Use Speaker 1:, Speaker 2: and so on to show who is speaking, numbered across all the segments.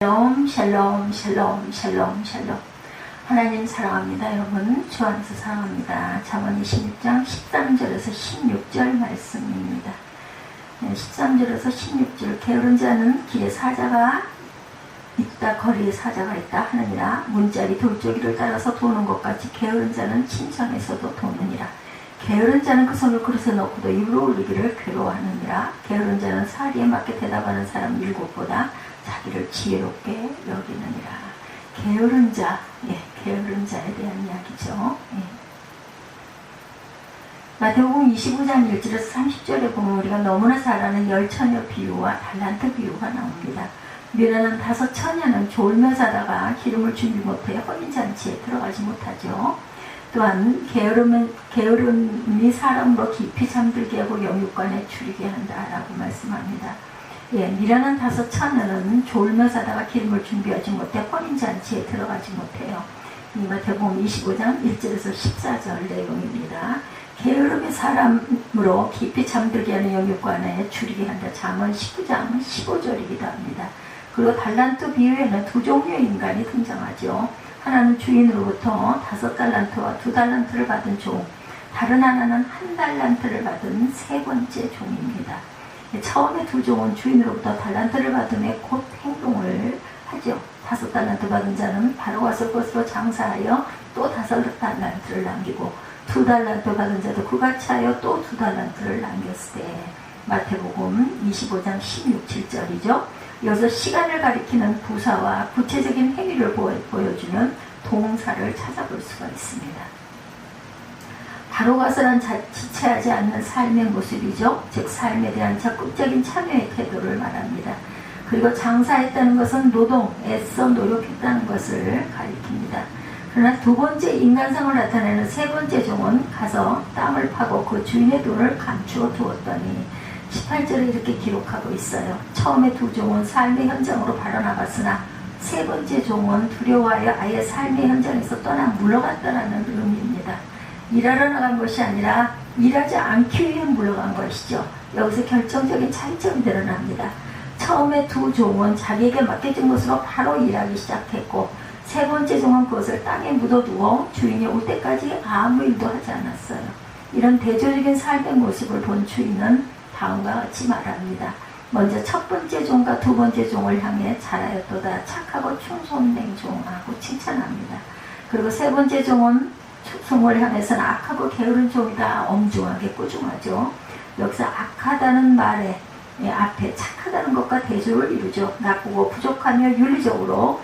Speaker 1: 샬롬 샬롬 샬롬 샬롬 샬롬. 하나님 사랑합니다. 여러분 주 안에서 사랑합니다. 잠언 26장 13절에서 16절 말씀입니다. 13절에서 16절. 게으른 자는 길에 사자가 있다 거리에 사자가 있다 하느니라. 문자리 돌조기를 따라서 도는 것 같이 게으른 자는 침상에서도 도느니라. 게으른 자는 그 손을 그릇에 넣고도 입으로 올리기를 괴로워하느니라. 게으른 자는 사리에 맞게 대답하는 사람 7보다 자기를 지혜롭게 여기느니라. 게으른 자, 게으른 자에 대한 이야기죠. 마태복음 25장 1절에서 30절에 보면 우리가 너무나 잘 아는 열처녀 비유와 달란트 비유가 나옵니다. 미련한 5처녀는 졸며 자다가 기름을 준비 못해 혼인잔치에 들어가지 못하죠. 또한 게으름이 사람으로 깊이 잠들게 하고 영육간에 줄이게 한다라고 말씀합니다. 미련한 5처녀는 졸며 자다가 기름을 준비하지 못해 혼인잔치에 들어가지 못해요. 이 마태복음 25장 1절에서 14절 내용입니다. 게으름이 사람으로 깊이 잠들게 하는 영육간에 줄이게 한다. 잠언 19장 15절이기도 합니다. 그리고 달란트 비유에는 두 종류의 인간이 등장하죠. 하나는 주인으로부터 5달란트와 2달란트를 받은 종, 다른 하나는 1달란트를 받은 세 번째 종입니다. 처음에 두 종은 주인으로부터 달란트를 받음에 곧 행동을 하죠. 5달란트 받은 자는 바로 가서 그것으로 장사하여 또 5달란트를 남기고 2달란트 받은 자도 그같이 하여 또 2달란트를 남겼을 때 마태복음 25장 16, 7절이죠. 여기서 시간을 가리키는 부사와 구체적인 행위를 보여주는 동사를 찾아볼 수가 있습니다. 바로 가서란 지체하지 않는 삶의 모습이죠. 즉 삶에 대한 적극적인 참여의 태도를 말합니다. 그리고 장사했다는 것은 노동, 애써 노력했다는 것을 가리킵니다. 그러나 두 번째 인간성을 나타내는 세 번째 종은 가서 땅을 파고 그 주인의 돈을 감추어 두었더니 18절에 이렇게 기록하고 있어요. 처음에 두 종은 삶의 현장으로 발어나갔으나 세 번째 종은 두려워하여 아예 삶의 현장에서 떠나 물러갔다라는 의미입니다. 일하러 나간 것이 아니라 일하지 않기 위해 물러간 것이죠. 여기서 결정적인 차이점이 드러납니다. 처음에 두 종은 자기에게 맡겨진 것으로 바로 일하기 시작했고 세 번째 종은 그것을 땅에 묻어두어 주인이 올 때까지 아무 일도 하지 않았어요. 이런 대조적인 삶의 모습을 본 주인은 다음과 같이 말합니다. 먼저 첫 번째 종과 두 번째 종을 향해 잘하였도다 착하고 충성된 종하고 칭찬합니다. 그리고 세 번째 종은 충성을 향해서는 악하고 게으른 종이다 엄중하게 꾸중하죠. 여기서 악하다는 말에 앞에 착하다는 것과 대조를 이루죠. 나쁘고 부족하며 윤리적으로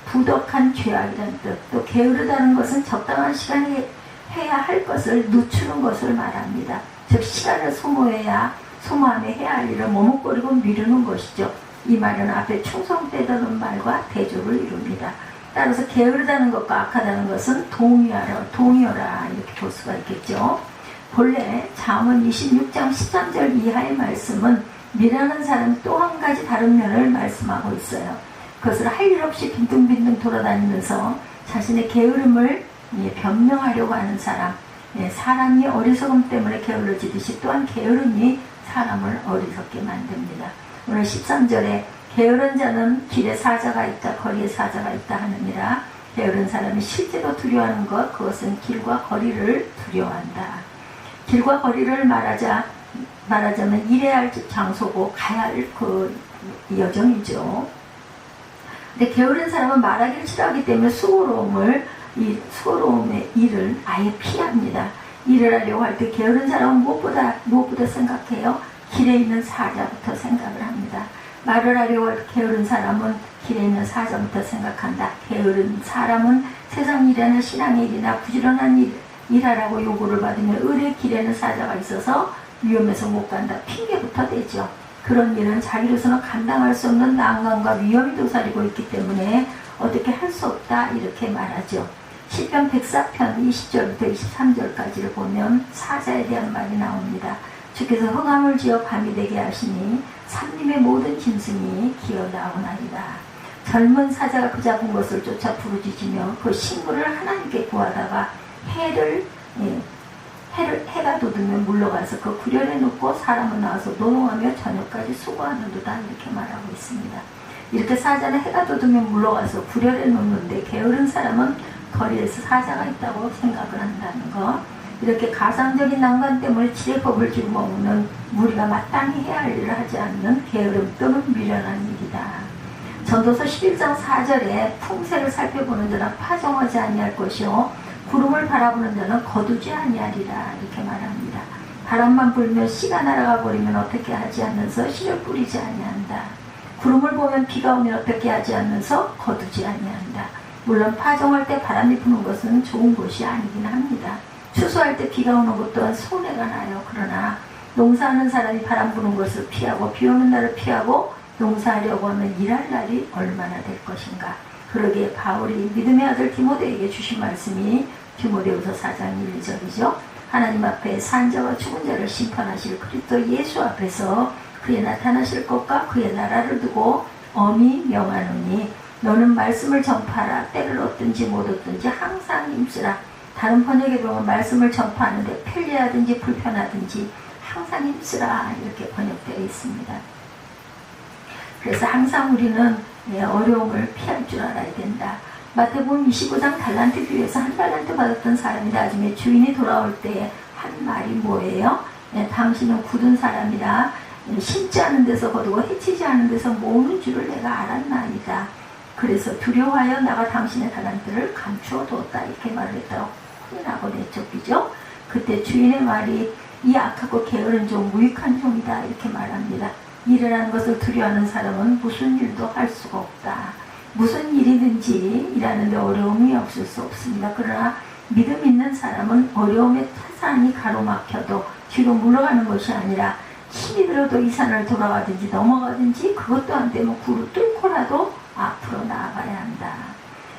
Speaker 1: 부덕한 죄악이라는 뜻. 또 게으르다는 것은 적당한 시간에 해야 할 것을 늦추는 것을 말합니다. 즉 시간을 소모하며 해야 할 일을 머뭇거리고 미루는 것이죠. 이 말은 앞에 충성되다는 말과 대조를 이룹니다. 따라서 게으르다는 것과 악하다는 것은 동의어라 이렇게 볼 수가 있겠죠. 본래 잠언 26장 13절 이하의 말씀은 미련한 사람 또 한 가지 다른 면을 말씀하고 있어요. 그것을 할 일 없이 빈둥빈둥 돌아다니면서 자신의 게으름을 변명하려고 하는 사람, 사람이 어리석음 때문에 게을러지듯이 또한 게으름이 사람을 어리석게 만듭니다. 오늘 13절에 게으른 자는 길에 사자가 있다 거리에 사자가 있다 하느니라. 게으른 사람이 실제로 두려워하는 것, 그것은 길과 거리를 두려워한다. 길과 거리를 말하자면 일해야 할 장소고 가야 할 그 여정이죠. 근데 게으른 사람은 말하기를 싫어하기 때문에 수고로움의 일을 아예 피합니다. 일을 하려고 할 때 게으른 사람은 무엇보다 생각해요? 길에 있는 사자부터 생각을 합니다. 말을 하려고 할 게으른 사람은 길에 있는 사자부터 생각한다. 게으른 사람은 세상 일이나 신앙의 일이나 부지런한 일하라고 요구를 받으면 의뢰 길에는 사자가 있어서 위험해서 못 간다. 핑계부터 대죠. 그런 일은 자기로서는 감당할 수 없는 난관과 위험이 도사리고 있기 때문에 어떻게 할 수 없다 이렇게 말하죠. 시편 104편 20절부터 23절까지를 보면 사자에 대한 말이 나옵니다. 주께서 흑암을 지어 밤이 되게 하시니 산림의 모든 짐승이 기어나오나이다. 젊은 사자가 그 작은 것을 쫓아 부르짖으며 그 식물을 하나님께 구하다가 해가 돋으면 물러가서 그 구련에 놓고 사람은 나와서 노동하며 저녁까지 수고하는도다 이렇게 말하고 있습니다. 이렇게 사자는 해가 돋으면 물러가서 구렬에 놓는데 게으른 사람은 거리에서 사자가 있다고 생각을 한다는 거. 이렇게 가상적인 난관 때문에 지혜법을 지고 먹는 우리가 마땅히 해야 할 일을 하지 않는 게으름 또는 미련한 일이다. 전도서 11장 4절에 풍세를 살펴보는 자는 파종하지 아니할 것이요 구름을 바라보는 자는 거두지 아니하리라 이렇게 말합니다. 바람만 불면 씨가 날아가 버리면 어떻게 하지 않으면서 씨를 뿌리지 아니한다. 구름을 보면 비가 오면 어떻게 하지 않으면서 거두지 아니한다. 물론 파종할 때 바람이 부는 것은 좋은 것이 아니긴 합니다. 추수할 때 비가 오는 것 또한 손해가 나요. 그러나 농사하는 사람이 바람 부는 것을 피하고 비 오는 날을 피하고 농사하려고 하면 일할 날이 얼마나 될 것인가. 그러기에 바울이 믿음의 아들 디모데에게 주신 말씀이 디모데후서 4장 1절이죠. 하나님 앞에 산 자와 죽은 자를 심판하실 그리스도 예수 앞에서 그의 나타나실 것과 그의 나라를 두고 엄히 명하노니 너는 말씀을 전파하라. 때를 얻든지 못 얻든지 항상 힘쓰라. 다른 번역에 보면 말씀을 전파하는데 편리하든지 불편하든지 항상 힘쓰라 이렇게 번역되어 있습니다. 그래서 항상 우리는 어려움을 피할 줄 알아야 된다. 마태복음 25장 달란트 비유에서 한 달란트 받았던 사람이 나중에 주인이 돌아올 때 한 말이 뭐예요? 당신은 굳은 사람이라 심지 않은 데서 거두고 해치지 않은 데서 모으는 줄을 내가 알았나이다. 그래서 두려워하여 나가 당신의 달란트를 감추어 두었다 이렇게 말을 했다고 혼나고 내쫓기죠. 그때 주인의 말이 이 악하고 게으른 종 무익한 종이다 이렇게 말합니다. 일이라는 것을 두려워하는 사람은 무슨 일도 할 수가 없다. 무슨 일이든지 일하는데 어려움이 없을 수 없습니다. 그러나 믿음 있는 사람은 어려움에 타산이 가로막혀도 뒤로 물러가는 것이 아니라 힘이 들어도 이 산을 돌아가든지 넘어가든지 그것도 안 되면 굴을 뚫고라도 앞으로 나아가야 한다.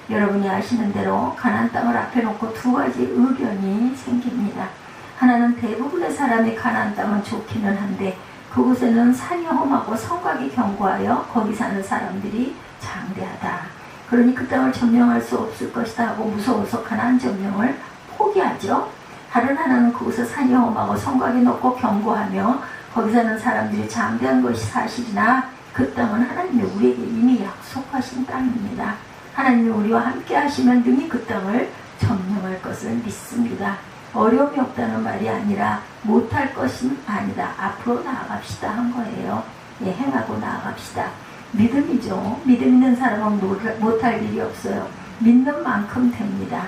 Speaker 1: 여러분이 아시는 대로 가나안 땅을 앞에 놓고 두 가지 의견이 생깁니다. 하나는 대부분의 사람이 가나안 땅은 좋기는 한데 그곳에는 산이 험하고 성곽이 견고하여 거기 사는 사람들이 장대하다. 그러니 그 땅을 점령할 수 없을 것이다 하고 무서워서 가나안 점령을 포기하죠. 다른 하나는 그곳에 산이 험하고 성곽이 높고 견고하며 거기 사는 사람들이 장대한 것이 사실이나 그 땅은 하나님이 우리에게 이미 약속하신 땅입니다. 하나님이 우리와 함께 하시면 능히 그 땅을 점령할 것을 믿습니다. 어려움이 없다는 말이 아니라 못할 것은 아니다. 앞으로 나아갑시다 한 거예요. 행하고 나아갑시다. 믿음이죠. 믿음 있는 사람은 못할 일이 없어요. 믿는 만큼 됩니다.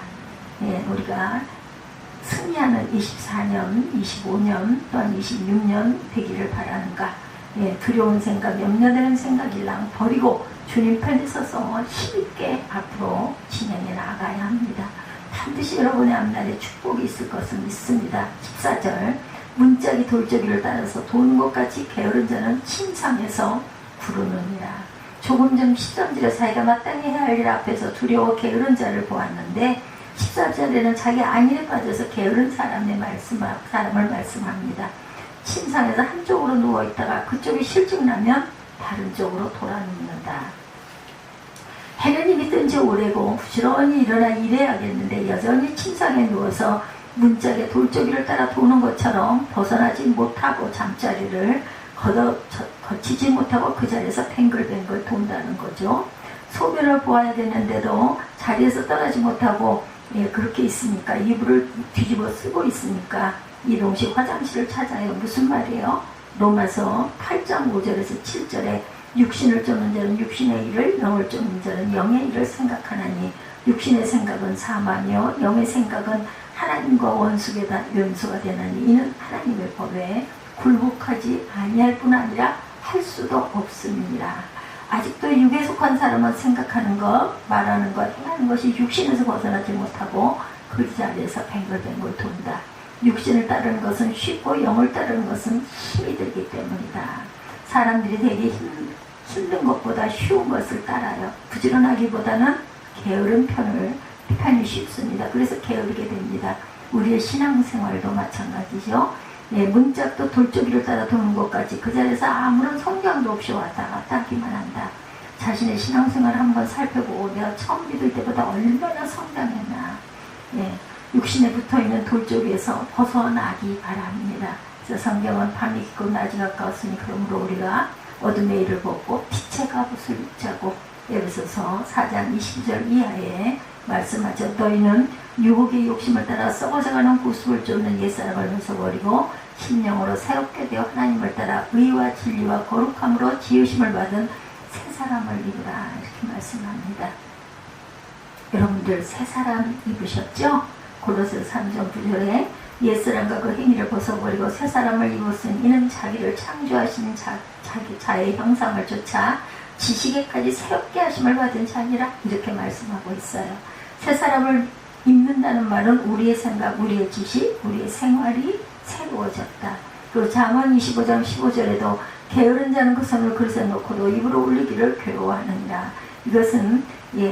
Speaker 1: 우리가 승리하는 24년, 25년 또한 26년 되기를 바라는가. 두려운 생각, 염려되는 생각이랑 버리고 주님 편에 서서 힘있게 앞으로 진행해 나가야 합니다. 반드시 여러분의 앞날에 축복이 있을 것을 믿습니다. 14절 문짝이 돌저기를 따라서 도는 것 같이 게으른 자는 침상에서 구르느니라. 조금 전 13절에 자기가 마땅히 해야 할 일 앞에서 두려워 게으른 자를 보았는데 14절에는 자기 안일에 빠져서 게으른 사람을 말씀합니다. 침상에서 한쪽으로 누워있다가 그쪽이 실증나면 다른 쪽으로 돌아눕는다. 해는 이미 뜬 지 오래고 부지런히 일어나 일해야겠는데 여전히 침상에 누워서 문짝에 돌저기를 따라 도는 것처럼 벗어나지 못하고 잠자리를 거치지 못하고 그 자리에서 뱅글뱅글 돈다는 거죠. 소변을 보아야 되는데도 자리에서 떠나지 못하고 그렇게 있으니까 이불을 뒤집어 쓰고 있으니까 이동식 화장실을 찾아요. 무슨 말이에요? 로마서 8장 5절에서 7절에 육신을 쫓는 자는 육신의 일을, 영을 쫓는 자는 영의 일을 생각하나니 육신의 생각은 사망이요 영의 생각은 하나님과 연수가 되나니 이는 하나님의 법에 굴복하지 아니할 뿐 아니라 할 수도 없습니다. 아직도 육에 속한 사람은 생각하는 것, 말하는 것, 행하는 것이 육신에서 벗어나지 못하고 그 자리에서 뱅글뱅글 돈다. 육신을 따르는 것은 쉽고 영을 따르는 것은 힘이 들기 때문이다. 사람들이 되게 힘든 것보다 쉬운 것을 따라요. 부지런하기보다는 게으른 편이 쉽습니다. 그래서 게으르게 됩니다. 우리의 신앙생활도 마찬가지죠. 문짝도 돌저기를 따라 도는 것까지 그 자리에서 아무런 성장도 없이 왔다 갔다 하기만 한다. 자신의 신앙생활을 한번 살펴보고 내가 처음 믿을 때보다 얼마나 성장했나. 육신에 붙어있는 돌저기에서 벗어나기 바랍니다. 그래서 성경은 밤이 깊고 낮이 가까웠으니 그러므로 우리가 어둠의 일을 벗고 빛의 갑옷을 입자고. 에베소서 4장 22절 이하에 말씀하죠. 너희는 유혹의 욕심을 따라 썩어져가는 구습을 쫓는 옛사람을 벗어버리고 심령으로 새롭게 되어 하나님을 따라 의와 진리와 거룩함으로 지으심을 받은 새 사람을 입으라. 이렇게 말씀합니다. 여러분들 새 사람 입으셨죠? 고로새서 3장 9절에 옛사람과 그 행위를 벗어버리고 새 사람을 입었으니 이는 자기를 창조하신 자의 형상을 좇아 지식에까지 새롭게 하심을 받은 자니라. 이렇게 말씀하고 있어요. 새 사람을 입는다는 말은 우리의 생각, 우리의 지식, 우리의 생활이 새로워졌다. 그리고 잠언 25장 15절에도 게으른 자는 그 손을 그릇에 놓고도 입으로 올리기를 괴로워하느니라. 이것은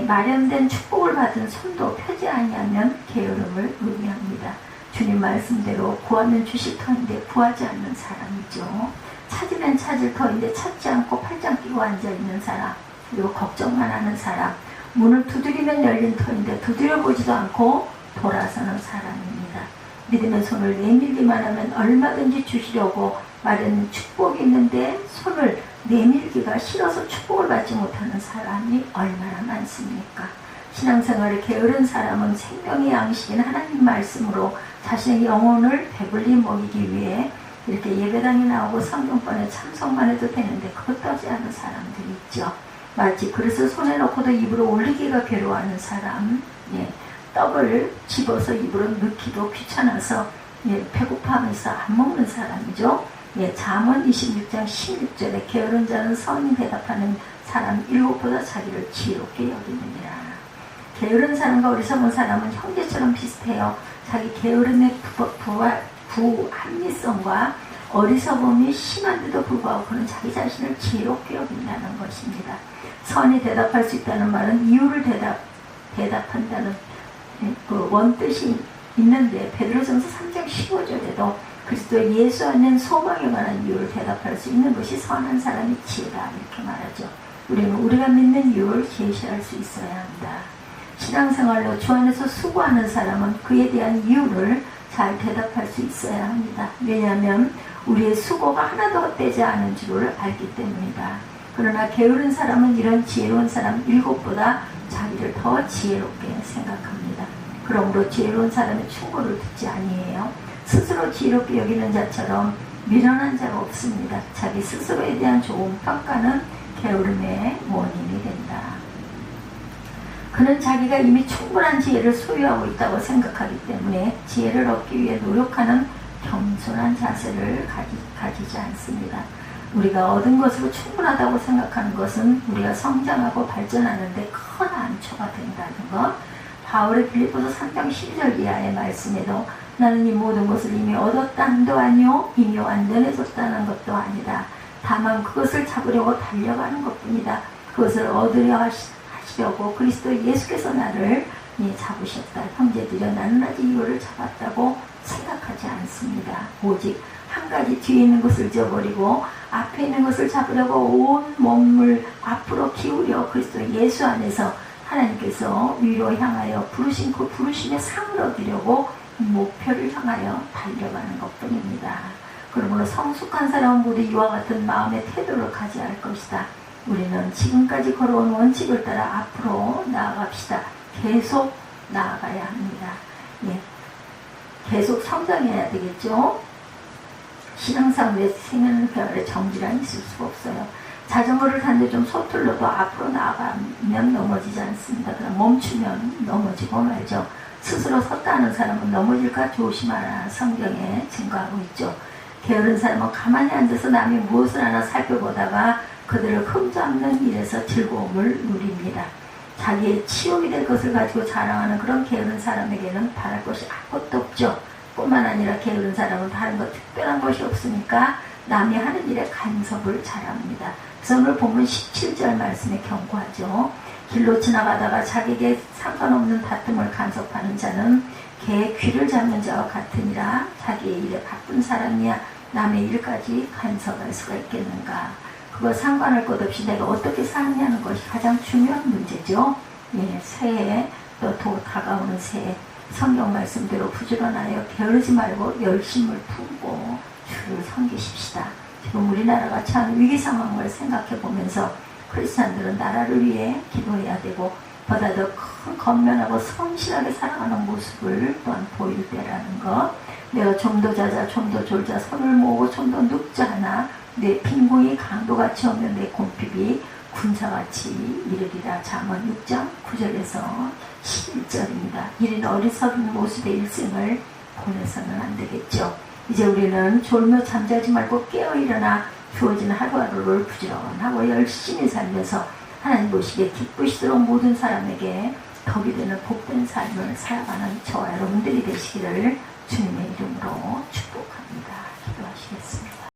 Speaker 1: 마련된 축복을 받은 손도 펴지 아니하면 게으름을 의미합니다. 주님 말씀대로 구하면 주실 터인데 구하지 않는 사람이죠. 찾으면 찾을 터인데 찾지 않고 팔짱 끼고 앉아있는 사람, 그리고 걱정만 하는 사람, 문을 두드리면 열린 터인데 두드려보지도 않고 돌아서는 사람입니다. 믿음의 손을 내밀기만 하면 얼마든지 주시려고 마련된 축복이 있는데 손을 내밀기가 싫어서 축복을 받지 못하는 사람이 얼마나 많습니까? 신앙생활에 게으른 사람은 생명의 양식인 하나님 말씀으로 자신의 영혼을 배불리 먹이기 위해 이렇게 예배당에 나오고 성경권에 참석만 해도 되는데 그것도 하지 않은 사람들이 있죠. 마치 그릇을 손에 넣고도 입으로 올리기가 괴로워하는 사람, 떡을 집어서 입으로 넣기도 귀찮아서 배고파하면서 안 먹는 사람이죠. 잠언 26장 16절에 게으른 자는 선이 대답하는 사람 7보다 자기를 지혜롭게 여기느니라. 게으른 사람과 어리석은 사람은 형제처럼 비슷해요. 자기 게으름의 부합리성과 어리석음이 심한데도 불구하고 그는 자기 자신을 지혜롭게 여긴다는 것입니다. 선이 대답할 수 있다는 말은 이유를 대답한다는 그 원뜻이 있는데 베드로전서 3장 15절에도 그리스도 예수 안에 소망에 관한 이유를 대답할 수 있는 것이 선한 사람의 지혜다 이렇게 말하죠. 우리는 우리가 믿는 이유를 제시할 수 있어야 합니다. 신앙생활로 주 안에서 수고하는 사람은 그에 대한 이유를 잘 대답할 수 있어야 합니다. 왜냐하면 우리의 수고가 하나도 헛되지 않은 줄을 알기 때문이다. 그러나 게으른 사람은 이런 지혜로운 사람 7보다 자기를 더 지혜롭게 생각합니다. 그러므로 지혜로운 사람의 충고를 듣지 아니해요. 스스로 지혜롭게 여기는 자처럼 미련한 자가 없습니다. 자기 스스로에 대한 좋은 평가는 게으름의 원인이 된다. 그는 자기가 이미 충분한 지혜를 소유하고 있다고 생각하기 때문에 지혜를 얻기 위해 노력하는 겸손한 자세를 가지지 않습니다. 우리가 얻은 것으로 충분하다고 생각하는 것은 우리가 성장하고 발전하는데 큰 안초가 된다는 것. 바울의 빌립보서 3장 12절 이하의 말씀에도 나는 이 모든 것을 이미 얻었다 한도 아니요 이미 완전해졌다는 것도 아니다. 다만 그것을 잡으려고 달려가는 것뿐이다. 그것을 얻으려 하시려고 그리스도 예수께서 나를 잡으셨다. 형제들여 나는 아직 이거를 잡았다고 생각하지 않습니다. 오직 한 가지 뒤에 있는 것을 잊어버리고 앞에 있는 것을 잡으려고 온 몸을 앞으로 기울여 그리스도 예수 안에서 하나님께서 위로 향하여 부르신 그 부르심의 상을 얻으려고 목표를 향하여 달려가는 것뿐입니다. 그러므로 성숙한 사람은 모두 이와 같은 마음의 태도를 가져야 할 것이다. 우리는 지금까지 걸어온 원칙을 따라 앞으로 나아갑시다. 계속 나아가야 합니다. 계속 성장해야 되겠죠. 신앙생활에 생명의 정지란 있을 수가 없어요. 자전거를 타는데 좀 서툴러도 앞으로 나아가면 넘어지지 않습니다. 그럼 멈추면 넘어지고 말죠. 스스로 섰다 하는 사람은 넘어질까 조심하라 성경에 증거하고 있죠. 게으른 사람은 가만히 앉아서 남이 무엇을 하나 살펴보다가 그들을 흠잡는 일에서 즐거움을 누립니다. 자기의 치욕이 될 것을 가지고 자랑하는 그런 게으른 사람에게는 바랄 것이 아무것도 없죠. 뿐만 아니라 게으른 사람은 다른 것 특별한 것이 없으니까 남이 하는 일에 간섭을 잘합니다. 그래서 오늘 본문 17절 말씀에 경고하죠. 길로 지나가다가 자기에게 상관없는 다툼을 간섭하는 자는 개의 귀를 잡는 자와 같으니라. 자기의 일에 바쁜 사람이야 남의 일까지 간섭할 수가 있겠는가. 그거 상관할 것 없이 내가 어떻게 사느냐는 것이 가장 중요한 문제죠. 새해 또 다가오는 새해 성경 말씀대로 부지런하여 게으르지 말고 열심을 품고 주를 섬기십시다. 지금 우리나라가 처한 위기 상황을 생각해 보면서 크리스찬들은 나라를 위해 기도해야 되고 보다 더 큰 건면하고 성실하게 살아가는 모습을 또한 보일 때라는 것. 내가 좀 더 자자 좀 더 졸자 손을 모으고 좀 더 눕자 하나 내 빈궁이 강도같이 오면 내 곰핍이 군사같이 이르리라. 잠언 6장 9절에서 11절입니다. 이런 어리석은 모습의 일생을 보내서는 안 되겠죠. 이제 우리는 졸며 잠자지 말고 깨어 일어나 주어진 하루하루를 부지런하고 열심히 살면서 하나님 보시기에 기쁘시도록 모든 사람에게 덕이 되는 복된 삶을 살아가는 저와 여러분들이 되시기를 주님의 이름으로 축복합니다. 기도하시겠습니다.